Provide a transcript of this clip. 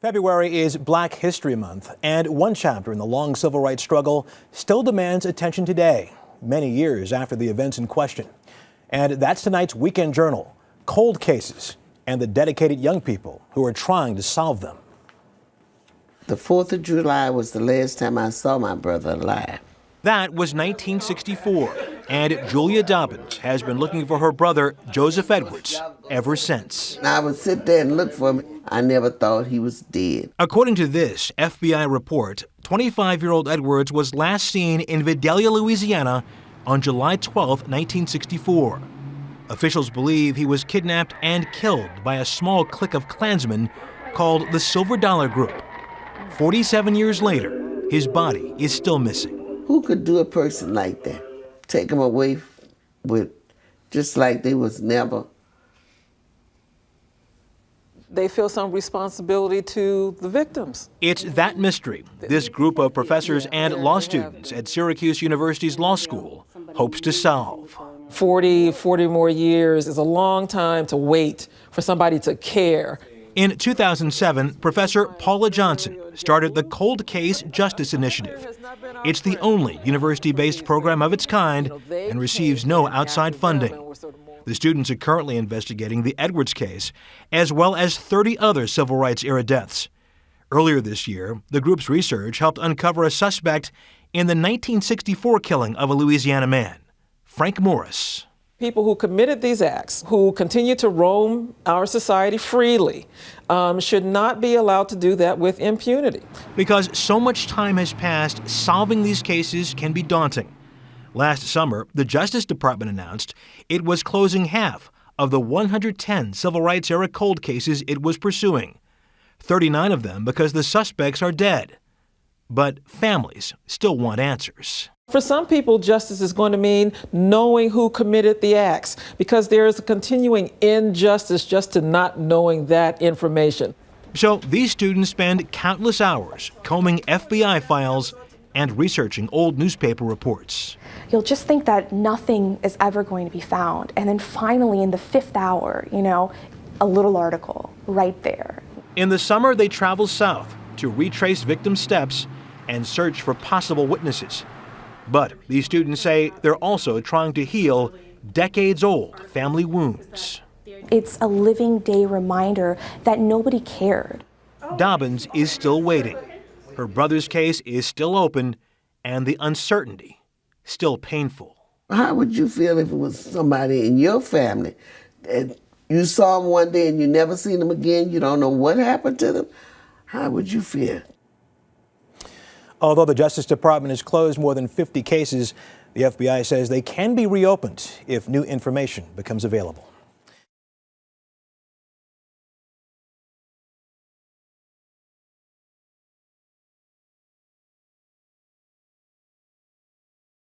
February is Black History Month, and one chapter in the long civil rights struggle still demands attention today, many years after the events in question. And that's tonight's Weekend Journal, Cold Cases, and the dedicated young people who are trying to solve them. The 4th of July was the last time I saw my brother alive. That was 1964, and Julia Dobbins has been looking for her brother, Joseph Edwards, ever since. I would sit there and look for him. I never thought he was dead. According to this FBI report, 25-year-old Edwards was last seen in Vidalia, Louisiana on July 12, 1964. Officials believe he was kidnapped and killed by a small clique of Klansmen called the Silver Dollar Group. 47 years later, his body is still missing. Who could do a person like that? Take them away with just like they was never. They feel some responsibility to the victims. It's that mystery this group of professors and law students at Syracuse University's law school hopes to solve. 40 more years is a long time to wait for somebody to care. In 2007, Professor Paula Johnson started the Cold Case Justice Initiative. It's the only university-based program of its kind and receives no outside funding. The students are currently investigating the Edwards case, as well as 30 other civil rights-era deaths. Earlier this year, the group's research helped uncover a suspect in the 1964 killing of a Louisiana man, Frank Morris. People who committed these acts, who continue to roam our society freely, should not be allowed to do that with impunity. Because so much time has passed, solving these cases can be daunting. Last summer, the Justice Department announced it was closing half of the 110 civil rights-era cold cases it was pursuing, 39 of them because the suspects are dead. But families still want answers. For some people, justice is going to mean knowing who committed the acts, because there is a continuing injustice just to not knowing that information. So these students spend countless hours combing FBI files and researching old newspaper reports. You'll just think that nothing is ever going to be found. And then finally, in the 5th hour, a little article right there. In the summer, they travel south to retrace victims' steps and search for possible witnesses. But these students say they're also trying to heal decades-old family wounds. It's a living day reminder that nobody cared. Dobbins is still waiting. Her brother's case is still open, and the uncertainty still painful. How would you feel if it was somebody in your family and you saw them one day and you never seen them again, you don't know what happened to them? How would you feel? Although the Justice Department has closed more than 50 cases, the FBI says they can be reopened if new information becomes available.